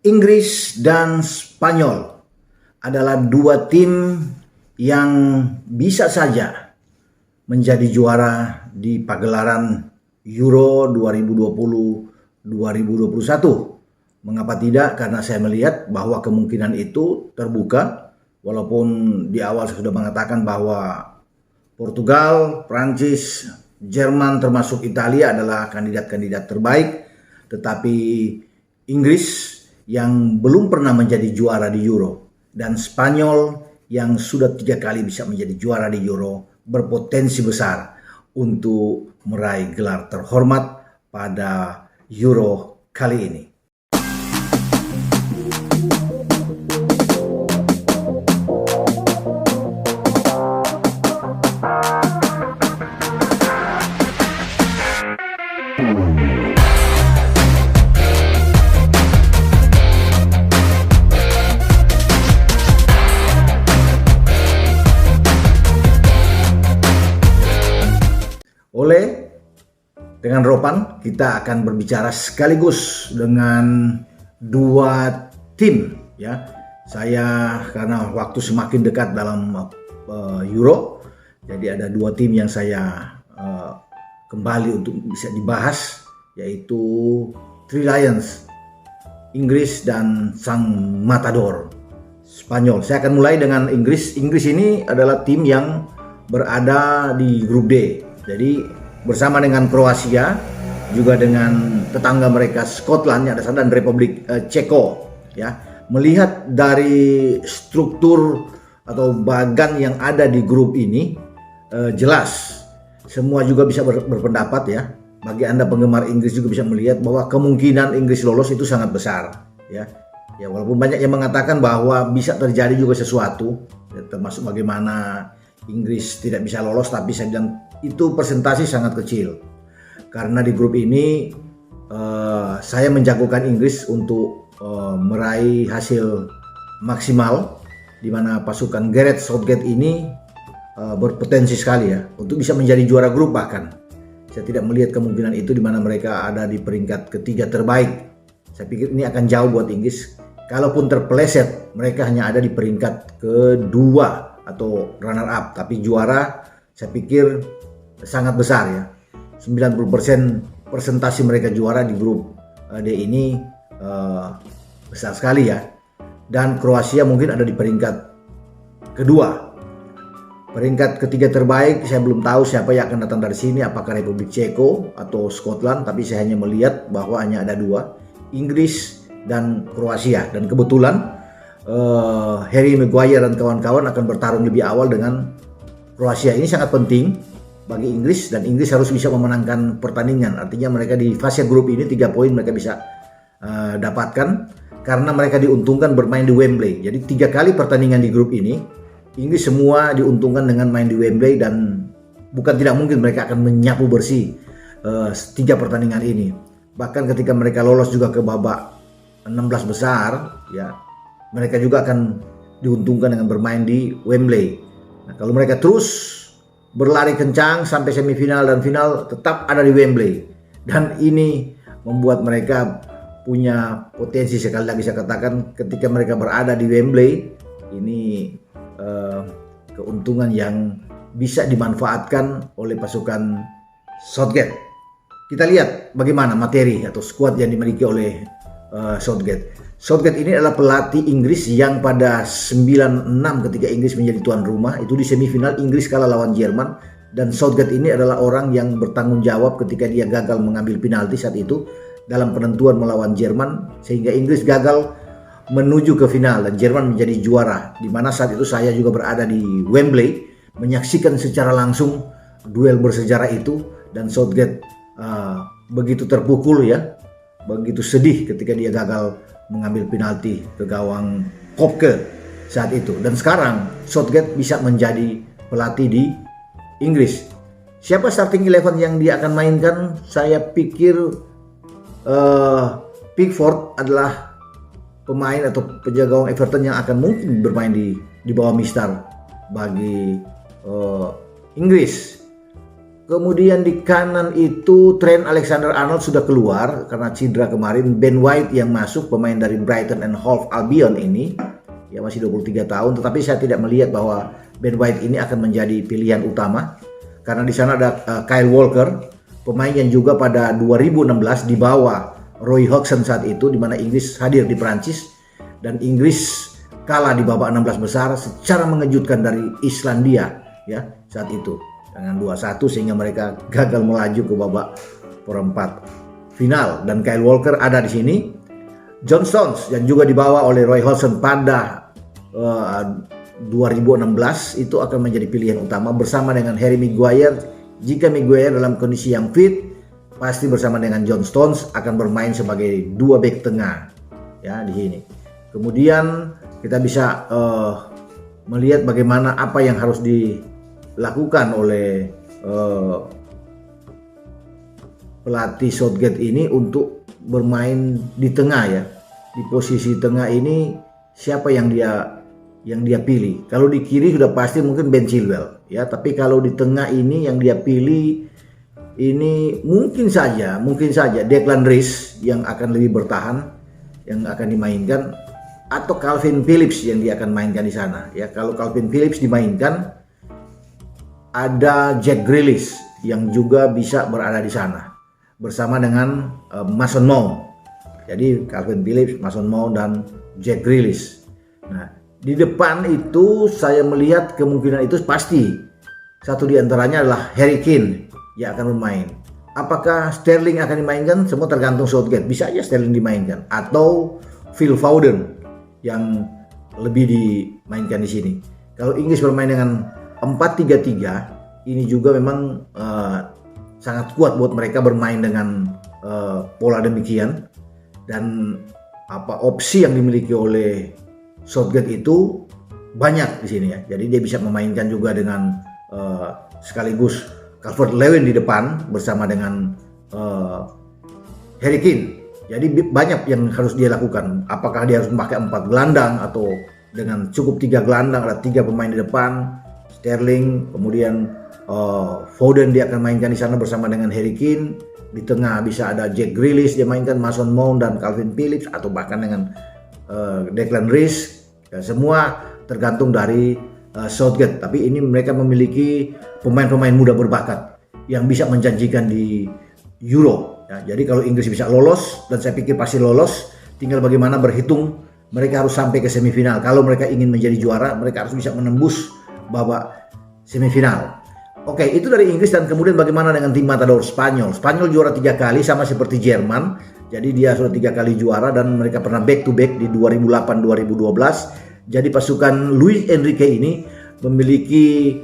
Inggris dan Spanyol adalah dua tim yang bisa saja menjadi juara di pagelaran Euro 2020-2021. Mengapa tidak? Karena saya melihat bahwa kemungkinan itu terbuka, walaupun di awal saya sudah mengatakan bahwa Portugal, Prancis, Jerman termasuk Italia adalah kandidat-kandidat terbaik, tetapi Inggris yang belum pernah menjadi juara di Euro dan Spanyol yang sudah 3 kali bisa menjadi juara di Euro berpotensi besar untuk meraih gelar terhormat pada Euro kali ini. Dengan Ropan kita akan berbicara sekaligus dengan dua tim ya. Saya karena waktu semakin dekat dalam Euro, jadi ada dua tim yang saya kembali untuk bisa dibahas, yaitu Three Lions Inggris dan Sang Matador Spanyol. Saya akan mulai dengan Inggris. Inggris ini adalah tim yang berada di grup D. Jadi bersama dengan Kroasia, juga dengan tetangga mereka Scotland dan Republik Ceko ya. Melihat dari struktur atau bagan yang ada di grup ini, jelas semua juga bisa berpendapat ya. Bagi Anda penggemar Inggris juga bisa melihat bahwa kemungkinan Inggris lolos itu sangat besar ya. Ya, walaupun banyak yang mengatakan bahwa bisa terjadi juga sesuatu ya, termasuk bagaimana Inggris tidak bisa lolos, tapi saya bilang itu persentase sangat kecil. Karena di grup ini saya menjagokan Inggris untuk meraih hasil maksimal, di mana pasukan Gareth Southgate ini berpotensi sekali ya untuk bisa menjadi juara grup. Bahkan saya tidak melihat kemungkinan itu, di mana mereka ada di peringkat ketiga terbaik. Saya pikir ini akan jauh buat Inggris. Kalaupun terpeleset, mereka hanya ada di peringkat kedua atau runner up, tapi juara saya pikir sangat besar ya. 90% persentase mereka juara di grup D ini besar sekali ya. Dan Kroasia mungkin ada di peringkat kedua. Peringkat ketiga terbaik saya belum tahu siapa yang akan datang dari sini, apakah Republik Ceko atau Scotland, tapi saya hanya melihat bahwa hanya ada dua, Inggris dan Kroasia. Dan kebetulan Harry Maguire dan kawan-kawan akan bertarung lebih awal dengan Kroasia. Ini sangat penting bagi Inggris, dan Inggris harus bisa memenangkan pertandingan. Artinya mereka di fase grup ini 3 poin mereka bisa dapatkan, karena mereka diuntungkan bermain di Wembley. Jadi 3 kali pertandingan di grup ini Inggris semua diuntungkan dengan main di Wembley, dan bukan tidak mungkin mereka akan menyapu bersih 3 pertandingan ini. Bahkan ketika mereka lolos juga ke babak 16 besar ya, mereka juga akan diuntungkan dengan bermain di Wembley. Nah, kalau mereka terus berlari kencang sampai semifinal dan final, tetap ada di Wembley, dan ini membuat mereka punya potensi. Sekali lagi saya katakan, ketika mereka berada di Wembley ini keuntungan yang bisa dimanfaatkan oleh pasukan Southgate. Kita lihat bagaimana materi atau skuad yang dimiliki oleh Southgate. Southgate ini adalah pelatih Inggris yang pada 96 ketika Inggris menjadi tuan rumah, itu di semifinal Inggris kalah lawan Jerman, dan Southgate ini adalah orang yang bertanggung jawab ketika dia gagal mengambil penalti saat itu dalam penentuan melawan Jerman, sehingga Inggris gagal menuju ke final dan Jerman menjadi juara. Di mana saat itu saya juga berada di Wembley menyaksikan secara langsung duel bersejarah itu, dan Southgate begitu terpukul ya, begitu sedih ketika dia gagal mengambil penalti ke gawang Kopke saat itu. Dan sekarang Southgate bisa menjadi pelatih di Inggris. Siapa starting 11 yang dia akan mainkan? Saya pikir Pickford adalah pemain atau penjaga gawang Everton yang akan mungkin bermain di bawah Mistar bagi Inggris. Kemudian di kanan itu Trent Alexander-Arnold sudah keluar karena cedera kemarin. Ben White yang masuk, pemain dari Brighton and Hove Albion ini, ya masih 23 tahun. Tetapi saya tidak melihat bahwa Ben White ini akan menjadi pilihan utama karena di sana ada Kyle Walker, pemain yang juga pada 2016 dibawa Roy Hodgson saat itu, di mana Inggris hadir di Perancis dan Inggris kalah di babak 16 besar secara mengejutkan dari Islandia ya saat itu dengan 2-1 sehingga mereka gagal melaju ke babak perempat final. Dan Kyle Walker ada di sini. John Stones yang juga dibawa oleh Roy Hodgson pada 2016 itu akan menjadi pilihan utama bersama dengan Harry Maguire. Jika Maguire dalam kondisi yang fit, pasti bersama dengan John Stones akan bermain sebagai dua bek tengah ya di sini. Kemudian kita bisa melihat bagaimana apa yang harus dilakukan oleh pelatih Southgate ini untuk bermain di tengah ya. Di posisi tengah ini siapa yang dia pilih? Kalau di kiri sudah pasti mungkin Ben Chilwell ya, tapi kalau di tengah ini yang dia pilih ini mungkin saja Declan Rice yang akan lebih bertahan, yang akan dimainkan, atau Calvin Phillips yang dia akan mainkan di sana ya. Kalau Calvin Phillips dimainkan, ada Jack Grealish yang juga bisa berada di sana bersama dengan Mason Mount. Jadi Calvin Phillips, Mason Mount dan Jack Grealish. Nah, di depan itu saya melihat kemungkinan itu pasti satu di antaranya adalah Harry Kane yang akan bermain. Apakah Sterling akan dimainkan? Semua tergantung Southgate. Bisa aja Sterling dimainkan atau Phil Foden yang lebih dimainkan di sini. Kalau Inggris bermain dengan 4-3-3, ini juga memang sangat kuat buat mereka bermain dengan pola demikian. Dan opsi yang dimiliki oleh Southgate itu banyak di sini ya. Jadi dia bisa memainkan juga dengan sekaligus Calvert-Lewin di depan bersama dengan Harry Kane. Jadi banyak yang harus dia lakukan. Apakah dia harus memakai 4 gelandang atau dengan cukup 3 gelandang, ada 3 pemain di depan, Sterling, kemudian Foden dia akan mainkan di sana bersama dengan Harry Kane. Di tengah bisa ada Jack Grealish dia mainkan, Mason Mount dan Calvin Phillips, atau bahkan dengan Declan Rice. Ya, semua tergantung dari Southgate. Tapi ini mereka memiliki pemain-pemain muda berbakat yang bisa menjanjikan di Euro. Ya, jadi kalau Inggris bisa lolos, dan saya pikir pasti lolos, tinggal bagaimana berhitung mereka harus sampai ke semifinal. Kalau mereka ingin menjadi juara, mereka harus bisa menembus babak semifinal. Oke, itu dari Inggris. Dan kemudian bagaimana dengan tim matador Spanyol? Spanyol juara 3 kali sama seperti Jerman. Jadi dia sudah 3 kali juara dan mereka pernah back to back di 2008-2012. Jadi pasukan Luis Enrique ini memiliki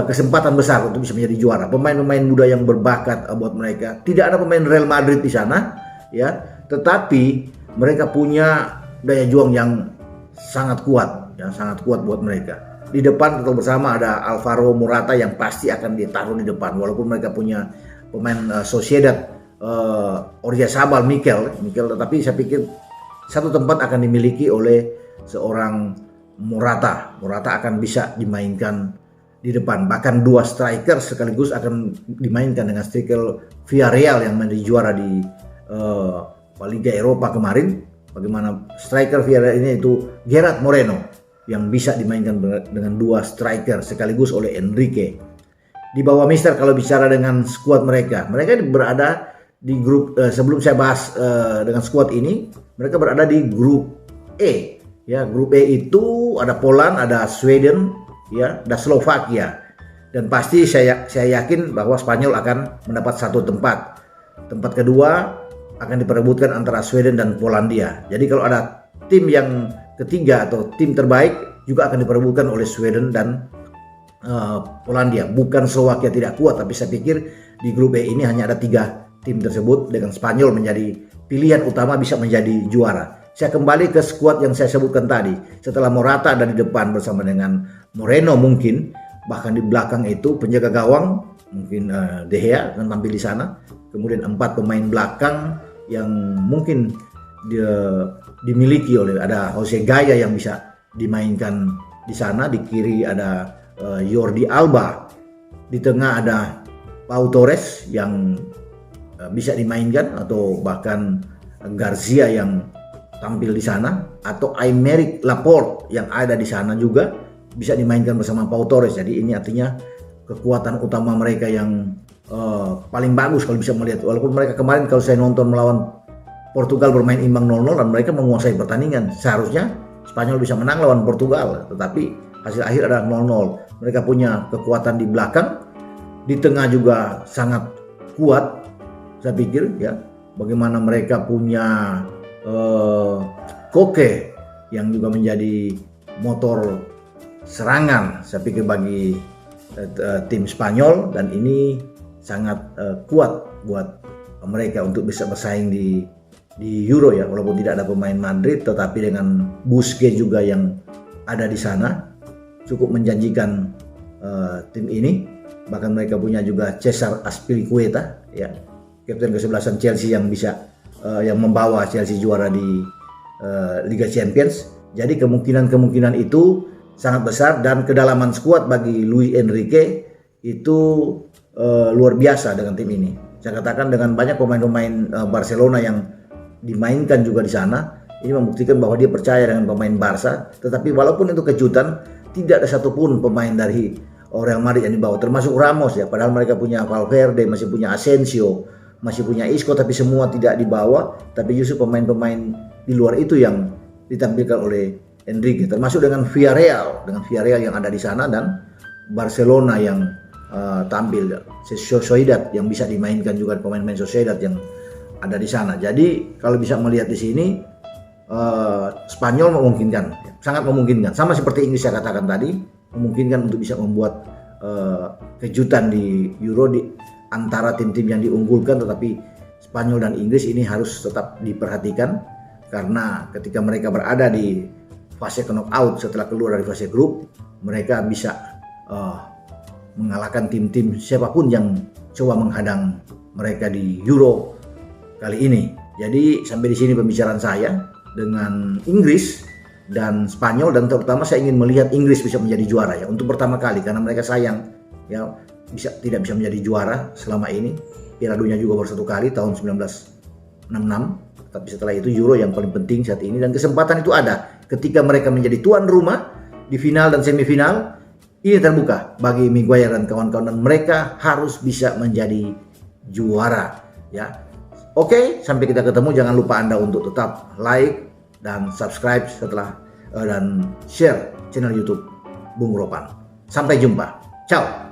kesempatan besar untuk bisa menjadi juara. Pemain-pemain muda yang berbakat buat mereka. Tidak ada pemain Real Madrid di sana ya, tetapi mereka punya daya juang yang sangat kuat, yang sangat kuat buat mereka. Di depan tetap bersama ada Alvaro Morata yang pasti akan ditaruh di depan, walaupun mereka punya pemain Sociedad Oyarzabal, Mikel, tetapi saya pikir satu tempat akan dimiliki oleh seorang Morata. Morata akan bisa dimainkan di depan, bahkan 2 striker sekaligus akan dimainkan dengan striker Villarreal yang menjadi juara di Liga Eropa kemarin. Bagaimana striker Villarreal ini itu Gerard Moreno yang bisa dimainkan dengan 2 striker sekaligus oleh Enrique. Di bawah Mister kalau bicara dengan skuad mereka berada di grup sebelum saya bahas dengan skuad ini, mereka berada di grup E. Ya, grup E itu ada Poland, ada Sweden, ya, ada Slovakia. Dan pasti saya yakin bahwa Spanyol akan mendapat 1 tempat. Tempat kedua akan diperebutkan antara Sweden dan Polandia. Jadi kalau ada tim yang ketiga atau tim terbaik juga akan diperebutkan oleh Sweden dan Polandia. Bukan Slovakia tidak kuat, tapi saya pikir di grup E ini hanya ada 3 tim tersebut dengan Spanyol menjadi pilihan utama bisa menjadi juara. Saya kembali ke skuad yang saya sebutkan tadi. Setelah Morata ada di depan bersama dengan Moreno mungkin, bahkan di belakang itu penjaga gawang mungkin De Gea akan tampil di sana. Kemudian 4 pemain belakang yang mungkin dimiliki oleh, ada Jose Gaya yang bisa dimainkan di sana. Di kiri ada Jordi Alba, di tengah ada Pau Torres yang bisa dimainkan, atau bahkan Garcia yang tampil di sana, atau Aymeric Laporte yang ada di sana juga bisa dimainkan bersama Pau Torres. Jadi ini artinya kekuatan utama mereka yang paling bagus kalau bisa melihat. Walaupun mereka kemarin kalau saya nonton melawan Portugal bermain imbang 0-0 dan mereka menguasai pertandingan. Seharusnya Spanyol bisa menang lawan Portugal, tetapi hasil akhir adalah 0-0. Mereka punya kekuatan di belakang, di tengah juga sangat kuat. Saya pikir ya, bagaimana mereka punya Koke yang juga menjadi motor serangan, saya pikir bagi tim Spanyol, dan ini sangat kuat buat mereka untuk bisa bersaing di Euro ya. Walaupun tidak ada pemain Madrid, tetapi dengan Busquets juga yang ada di sana cukup menjanjikan tim ini. Bahkan mereka punya juga Cesar Azpilicueta ya, kapten kesebelasan Chelsea yang bisa yang membawa Chelsea juara di Liga Champions. Jadi kemungkinan itu sangat besar, dan kedalaman skuad bagi Luis Enrique itu luar biasa dengan tim ini. Saya katakan dengan banyak pemain-pemain Barcelona yang dimainkan juga di sana, ini membuktikan bahwa dia percaya dengan pemain Barca. Tetapi walaupun itu kejutan, tidak ada satupun pemain dari Real Madrid yang dibawa, termasuk Ramos ya. Padahal mereka punya Valverde, masih punya Asensio, masih punya Isco, tapi semua tidak dibawa. Tapi justru pemain-pemain di luar itu yang ditampilkan oleh Enrique, termasuk dengan Villarreal yang ada di sana, dan Barcelona yang tampil, Sociedad yang bisa dimainkan juga, pemain-pemain Sociedad yang ada di sana. Jadi kalau bisa melihat di sini, Spanyol memungkinkan, sangat memungkinkan, sama seperti Inggris saya katakan tadi, memungkinkan untuk bisa membuat kejutan di Euro di antara tim-tim yang diunggulkan. Tetapi Spanyol dan Inggris ini harus tetap diperhatikan, karena ketika mereka berada di fase knockout setelah keluar dari fase grup, mereka bisa mengalahkan tim-tim siapapun yang coba menghadang mereka di Euro kali ini. Jadi sampai di sini pembicaraan saya dengan Inggris dan Spanyol, dan terutama saya ingin melihat Inggris bisa menjadi juara ya, untuk pertama kali, karena mereka sayang ya tidak bisa menjadi juara selama ini. Piala Dunia juga baru 1 kali tahun 1966, tapi setelah itu Euro yang paling penting saat ini, dan kesempatan itu ada ketika mereka menjadi tuan rumah di final dan semifinal. Ini terbuka bagi Maguire dan kawan-kawan, dan mereka harus bisa menjadi juara ya. Oke, sampai kita ketemu. Jangan lupa Anda untuk tetap like dan subscribe dan share channel YouTube Bung Ropan. Sampai jumpa. Ciao.